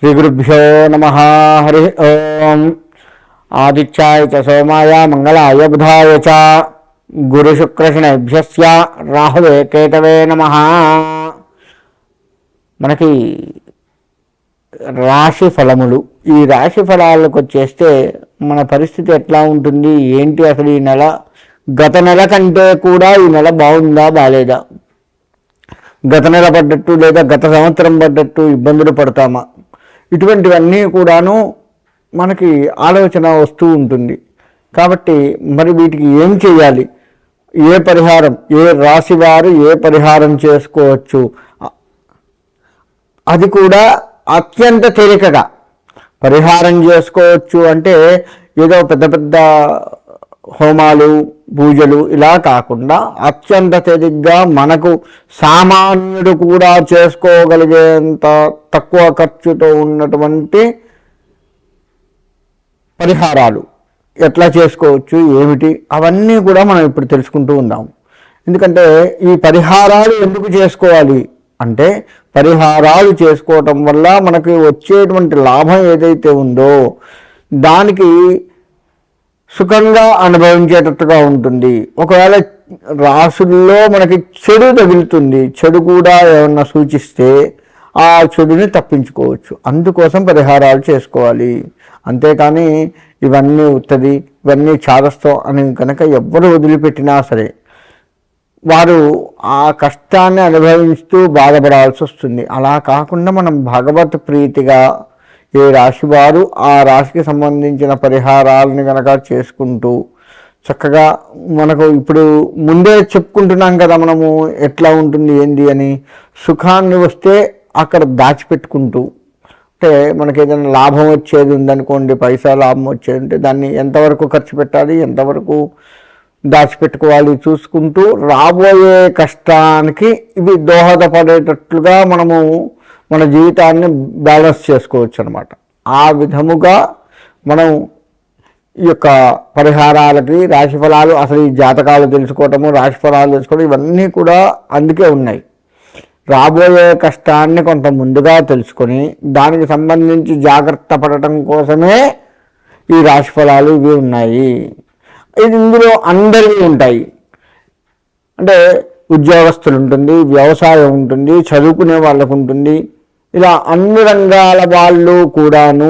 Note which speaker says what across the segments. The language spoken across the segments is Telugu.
Speaker 1: శ్రీగురుభ్యో నమః. హరి ఓం. ఆదిత్యాయ చ సోమాయ మంగళాయ బుధాయ చ గురుశుక్రశనేభ్యస్య రాహవే కేతవే నమః. మనకి రాశి ఫలములు, ఈ రాశి ఫలాలకు వచ్చేస్తే మన పరిస్థితి ఎట్లా ఉంటుంది ఏంటి, అసలు ఈ నెల గత నెల కంటే కూడా ఈ నెల బాగుందా బాలేదా, గత నెల పడ్డట్టు లేదా గత సంవత్సరం పడ్డట్టు ఇబ్బందులు పడతామా, ఇటువంటివన్నీ కూడాను మనకి ఆలోచన వస్తూ ఉంటుంది. కాబట్టి మరి వీటికి ఏం చేయాలి, ఏ పరిహారం, ఏ రాశి వారు ఏ పరిహారం చేసుకోవచ్చు, అది కూడా అత్యంత తేలికగా పరిహారం చేసుకోవచ్చు. అంటే ఏదో పెద్ద పెద్ద హోమాలు పూజలు ఇలా కాకుండా అత్యంత తేలిగ్గా మనకు సామాన్యుడు కూడా చేసుకోగలిగేంత తక్కువ ఖర్చుతో ఉన్నటువంటి పరిహారాలు ఎట్లా చేసుకోవచ్చు ఏమిటి, అవన్నీ కూడా మనం ఇప్పుడు తెలుసుకుంటూ ఉందాం. ఎందుకంటే ఈ పరిహారాలు ఎందుకు చేసుకోవాలి అంటే, పరిహారాలు చేసుకోవటం వల్ల మనకి వచ్చేటువంటి లాభం ఏదైతే ఉందో దానికి సుఖంగా అనుభవించేటట్టుగా ఉంటుంది. ఒకవేళ రాసుల్లో మనకి చెడు తగులుతుంది, చెడు కూడా ఏమన్నా సూచిస్తే ఆ చెడుని తప్పించుకోవచ్చు. అందుకోసం పరిహారాలు చేసుకోవాలి. అంతేకాని ఇవన్నీ ఉత్తది, ఇవన్నీ చాదస్తం అని కనుక ఎవ్వరు వదిలిపెట్టినా సరే వారు ఆ కష్టాన్ని అనుభవిస్తూ బాధపడాల్సి వస్తుంది. అలా కాకుండా మనం భగవత్ ప్రీతిగా ఏ రాశి వారు ఆ రాశికి సంబంధించిన పరిహారాలను కనుక చేసుకుంటూ చక్కగా, మనకు ఇప్పుడు ముందే చెప్పుకుంటున్నాం కదా మనము ఎట్లా ఉంటుంది ఏంది అని, సుఖాన్ని వస్తే అక్కడ దాచిపెట్టుకుంటూ, అంటే మనకి ఏదైనా లాభం వచ్చేది ఉందనుకోండి, పైసా లాభం వచ్చేది ఉంటే దాన్ని ఎంతవరకు ఖర్చు పెట్టాలి, ఎంతవరకు దాచిపెట్టుకోవాలి చూసుకుంటూ రాబోయే కష్టానికి ఇవి దోహదపడేటట్లుగా మనము మన జీవితాన్ని బ్యాలెన్స్ చేసుకోవచ్చు అన్నమాట. ఆ విధముగా మనం ఈ యొక్క పరిహారాలకి, రాశి ఫలాలు, అసలు ఈ జాతకాలు తెలుసుకోవటము, రాశి ఫలాలు తెలుసుకోవడం, ఇవన్నీ కూడా అందుకే ఉన్నాయి. రాబోయే కష్టాన్ని కొంత ముందుగా తెలుసుకొని దానికి సంబంధించి జాగ్రత్త పడటం కోసమే ఈ రాశి ఫలాలు ఇవి ఉన్నాయి. ఇది ఇందులో అందరివి ఉంటాయి. అంటే ఉద్యోగస్తులు ఉంటుంది, వ్యవసాయం ఉంటుంది, చదువుకునే వాళ్ళకు ఉంటుంది. ఇలా అన్ని రంగాల వాళ్ళు కూడాను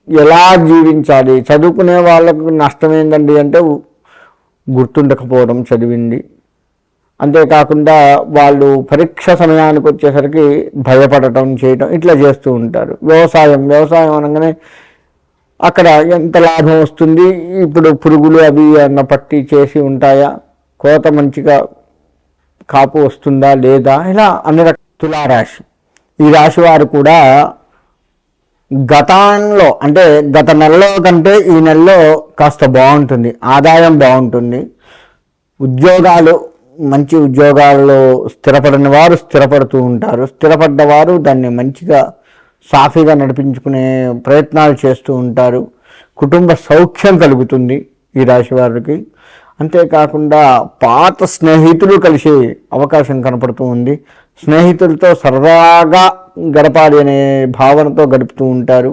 Speaker 1: ఎలా జీవించాలి, చదువుకునే వాళ్ళకు నష్టం ఏంటండి అంటే గుర్తుండకపోవడం చదివింది. అంతేకాకుండా వాళ్ళు పరీక్ష సమయానికి వచ్చేసరికి భయపడటం చేయటం ఇట్లా చేస్తూ ఉంటారు. వ్యవసాయం అనగానే అక్కడ ఎంత లాభం వస్తుంది, ఇప్పుడు పురుగులు అవి అన్న పట్టి చేసి ఉంటాయా, కోత మంచిగా కాపు వస్తుందా లేదా, ఇలా అన్ని రకాల. తులారాశి, ఈ రాశి వారు కూడా గతంలో అంటే గత నెలలో కంటే ఈ నెలలో కాస్త బాగుంటుంది, ఆదాయం బాగుంటుంది. ఉద్యోగాలు, మంచి ఉద్యోగాల్లో స్థిరపడిన వారు స్థిరపడుతూ ఉంటారు. స్థిరపడ్డవారు దాన్ని మంచిగా సాఫీగా నడిపించుకునే ప్రయత్నాలు చేస్తూ ఉంటారు. కుటుంబ సౌఖ్యం కలుగుతుంది ఈ రాశి వారికి. అంతేకాకుండా పాత స్నేహితులు కలిసే అవకాశం కనపడుతూ ఉంది. స్నేహితులతో సరదాగా గడపాలి అనే భావనతో గడుపుతూ ఉంటారు.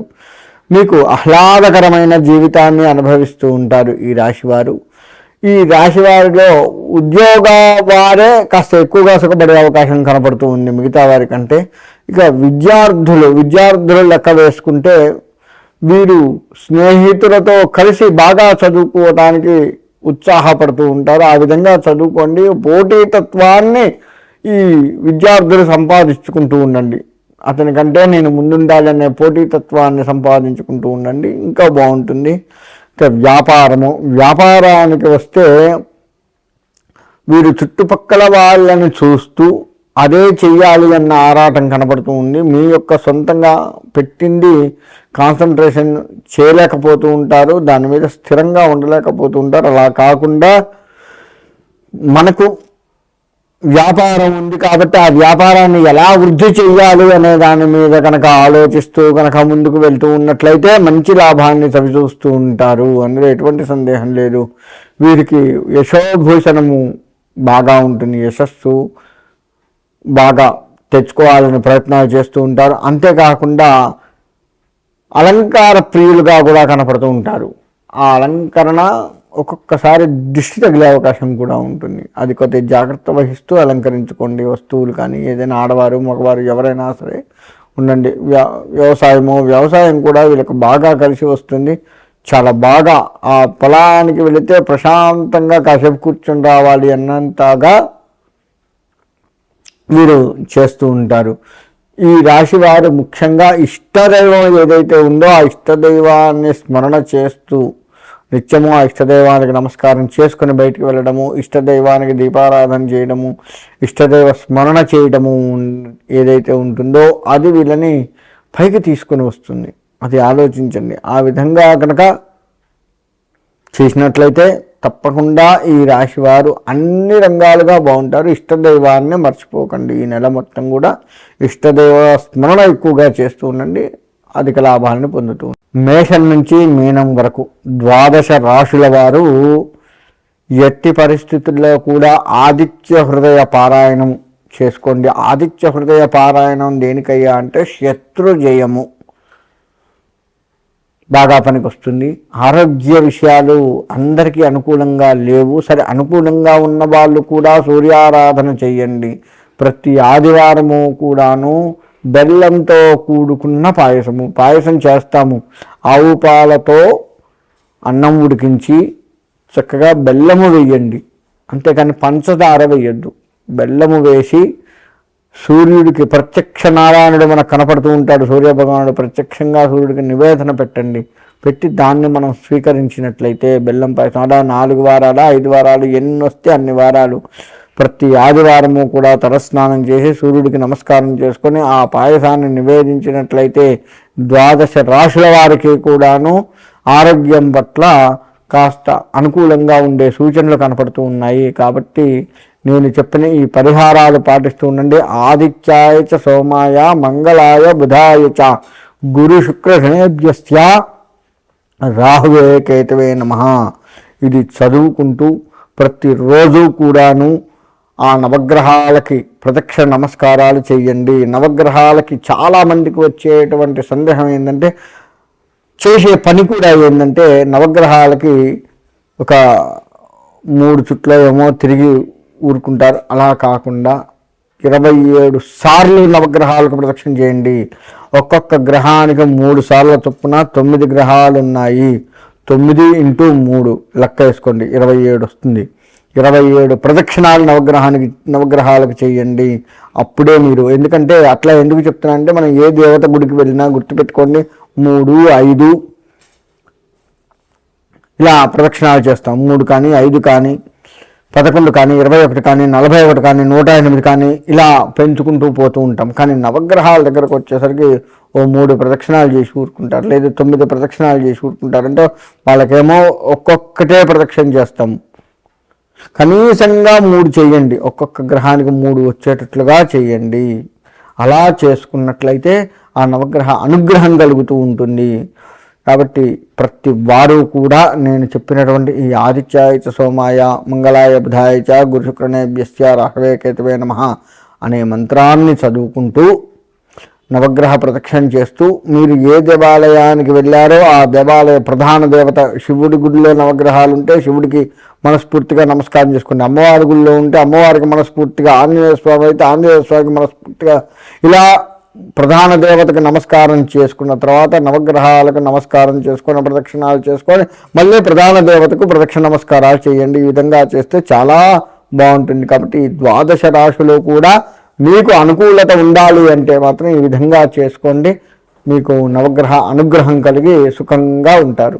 Speaker 1: మీకు ఆహ్లాదకరమైన జీవితాన్ని అనుభవిస్తూ ఉంటారు ఈ రాశివారు. ఈ రాశి వారిలో ఉద్యోగ వారే కాస్త ఎక్కువగా సుఖపడే అవకాశం కనపడుతూ ఉంది మిగతా వారి కంటే. ఇక విద్యార్థులు లెక్క వేసుకుంటే వీరు స్నేహితులతో కలిసి బాగా చదువుకోవడానికి ఉత్సాహపడుతూ ఉంటారు. ఆ విధంగా చదువుకోండి. పోటీతత్వాన్ని ఈ విద్యార్థులు సంపాదించుకుంటూ ఉండండి. అతనికంటే నేను ముందుండాలనే పోటీతత్వాన్ని సంపాదించుకుంటూ ఉండండి, ఇంకా బాగుంటుంది. ఇక వ్యాపారానికి వస్తే వీరు చుట్టుపక్కల వాళ్ళని చూస్తూ అదే చెయ్యాలి అన్న ఆరాటం కనపడుతూ ఉంది. మీ యొక్క సొంతంగా పెట్టింది కాన్సన్ట్రేషన్ చేయలేకపోతూ ఉంటారు, దాని మీద స్థిరంగా ఉండలేకపోతూ ఉంటారు. అలా కాకుండా మనకు వ్యాపారం ఉంది కాబట్టి ఆ వ్యాపారాన్ని ఎలా వృద్ధి చెయ్యాలి అనే దాని మీద కనుక ఆలోచిస్తూ కనుక ముందుకు వెళ్తూ ఉన్నట్లయితే మంచి లాభాన్ని చవిచూస్తూ ఉంటారు. అందులో ఎటువంటి సందేహం లేదు. వీరికి యశోభూషణము బాగా ఉంటుంది, యశస్సు బాగా తెచ్చుకోవాలని ప్రయత్నాలు చేస్తూ ఉంటారు. అంతేకాకుండా అలంకార ప్రియులుగా కూడా కనపడుతూ ఉంటారు. ఆ అలంకరణ ఒక్కొక్కసారి దృష్టి తగిలే అవకాశం కూడా ఉంటుంది. అది కొద్దిగా జాగ్రత్త వహిస్తూ అలంకరించుకోండి. వస్తువులు కానీ ఏదైనా ఆడవారు మగవారు ఎవరైనా సరే ఉండండి. వ్యవసాయం కూడా వీళ్ళకి బాగా కలిసి వస్తుంది. చాలా బాగా ఆ పొలానికి వెళితే ప్రశాంతంగా కాసేపు కూర్చొని రావాలి అన్నంతగా వీరు చేస్తూ ఉంటారు. ఈ రాశి వారు ముఖ్యంగా ఇష్టదైవం ఏదైతే ఉందో ఆ ఇష్టదైవాన్ని స్మరణ చేస్తూ నిత్యము ఆ ఇష్టదైవానికి నమస్కారం చేసుకుని బయటికి వెళ్ళడము, ఇష్టదైవానికి దీపారాధన చేయడము, ఇష్టదైవ స్మరణ చేయడము ఏదైతే ఉంటుందో అది వీళ్ళని పైకి తీసుకుని వస్తుంది. అది ఆలోచించండి. ఆ విధంగా కనుక చేసినట్లయితే తప్పకుండా ఈ రాశి వారు అన్ని రంగాలుగా బాగుంటారు. ఇష్టదైవాన్ని మర్చిపోకండి. ఈ నెల మొత్తం కూడా ఇష్టదైవ స్మరణ ఎక్కువగా చేస్తూ ఉండండి. అధిక లాభాలను పొందుతూ. మేషం నుంచి మీనం వరకు 12 రాశుల వారు ఎట్టి పరిస్థితుల్లో కూడా ఆదిత్య హృదయ పారాయణం చేసుకోండి. ఆదిత్య హృదయ పారాయణం దేనికయ్యా అంటే శత్రు జయము బాగా పనికొస్తుంది. ఆరోగ్య విషయాలు అందరికీ అనుకూలంగా లేవు. సరే, అనుకూలంగా ఉన్న వాళ్ళు కూడా సూర్యారాధన చేయండి. ప్రతి ఆదివారము కూడాను బెల్లంతో కూడుకున్న పాయసం చేస్తాము. ఆవు పాలతో అన్నం ఉడికించి చక్కగా బెల్లము వేయండి. అంతేకాని పంచదార వేయద్దు. బెల్లము వేసి సూర్యుడికి ప్రత్యక్ష నారాయణుడు మనకు కనపడుతూ ఉంటాడు. సూర్యభగవానుడు ప్రత్యక్షంగా సూర్యుడికి నివేదన పెట్టండి. పెట్టి దాన్ని మనం స్వీకరించినట్లయితే బెల్లం పాయసం అలా 4 వారాలు 5 వారాలు ఎన్ని వస్తే అన్ని వారాలు ప్రతి ఆదివారము కూడా తలస్నానం చేసి సూర్యుడికి నమస్కారం చేసుకొని ఆ పాయసాన్ని నివేదించినట్లయితే 12 రాశుల వారికి కూడాను ఆరోగ్యం పట్ల కాస్త అనుకూలంగా ఉండే సూచనలు కనపడుతూ ఉన్నాయి. కాబట్టి నేను చెప్పిన ఈ పరిహారాలు పాటిస్తూ ఉండండి. ఆదిత్యాయ చ సోమాయ మంగళాయ బుధాయ చ గురు శుక్ర శనేభ్యస్య రాహువే కేతవే నమః. ఇది చదువుకుంటూ ప్రతిరోజు కూడాను ఆ నవగ్రహాలకి ప్రదక్షిణ నమస్కారాలు చేయండి. నవగ్రహాలకి చాలామందికి వచ్చేటువంటి సందేహం ఏంటంటే, చేసే పని కూడా ఏంటంటే నవగ్రహాలకి ఒక 3 చుట్ల ఏమో తిరిగి ఊరుకుంటారు. అలా కాకుండా 27 సార్లు నవగ్రహాలకు ప్రదక్షిణ చేయండి. ఒక్కొక్క గ్రహానికి 3 సార్ల చొప్పున 9 గ్రహాలు ఉన్నాయి. 9 × 3 లెక్క వేసుకోండి, 27 వస్తుంది. 27 ప్రదక్షిణాలు నవగ్రహాలకు చేయండి. అప్పుడే మీరు, ఎందుకంటే అట్లా ఎందుకు చెప్తున్నా అంటే, మనం ఏ దేవత గుడికి వెళ్ళినా గుర్తుపెట్టుకోండి 3, 5 ఇలా ప్రదక్షిణాలు చేస్తాం. 3 కానీ 5 కానీ 11 కానీ 21 కానీ 41 కానీ 108 కానీ ఇలా పెంచుకుంటూ పోతూ ఉంటాం. కానీ నవగ్రహాల దగ్గరకు వచ్చేసరికి ఓ 3 ప్రదక్షిణాలు చేసి ఊరుకుంటారు, లేదా 9 ప్రదక్షిణాలు చేసి ఊరుకుంటారు. అంటే వాళ్ళకేమో ఒక్కొక్కటే ప్రదక్షిణ చేస్తాము. కనీసంగా 3 చేయండి. ఒక్కొక్క గ్రహానికి 3 వచ్చేటట్లుగా చేయండి. అలా చేసుకున్నట్లయితే ఆ నవగ్రహ అనుగ్రహం కలుగుతూ ఉంటుంది. కాబట్టి ప్రతి వారు కూడా నేను చెప్పినటువంటి ఈ ఆదిత్యాయ చ సోమాయ మంగళాయ బుధాయ చ గురు శుక్రనేభ్యస్య రాహవే కేతవే నమః అనే మంత్రాన్ని చదువుకుంటూ నవగ్రహ ప్రదక్షిణ చేస్తూ మీరు ఏ దేవాలయానికి వెళ్ళారో ఆ దేవాలయ ప్రధాన దేవత, శివుడి గుడిలో నవగ్రహాలు ఉంటే శివుడికి మనస్ఫూర్తిగా నమస్కారం చేసుకోండి. అమ్మవారి గుడిలో ఉంటే అమ్మవారికి మనస్ఫూర్తిగా, ఆంజనేయ స్వామి అయితే ఆంజనేయ స్వామికి మనస్ఫూర్తిగా, ఇలా ప్రధాన దేవతకు నమస్కారం చేసుకున్న తర్వాత నవగ్రహాలకు నమస్కారం చేసుకొని ప్రదక్షిణాలు చేసుకొని మళ్ళీ ప్రధాన దేవతకు ప్రదక్షిణ నమస్కారాలు చేయండి. ఈ విధంగా చేస్తే చాలా బాగుంటుంది. కాబట్టి 12 రాశులు కూడా మీకు అనుకూలత ఉండాలి అంటే మాత్రం ఈ విధంగా చేసుకోండి. మీకు నవగ్రహ అనుగ్రహం కలిగి సుఖంగా ఉంటారు.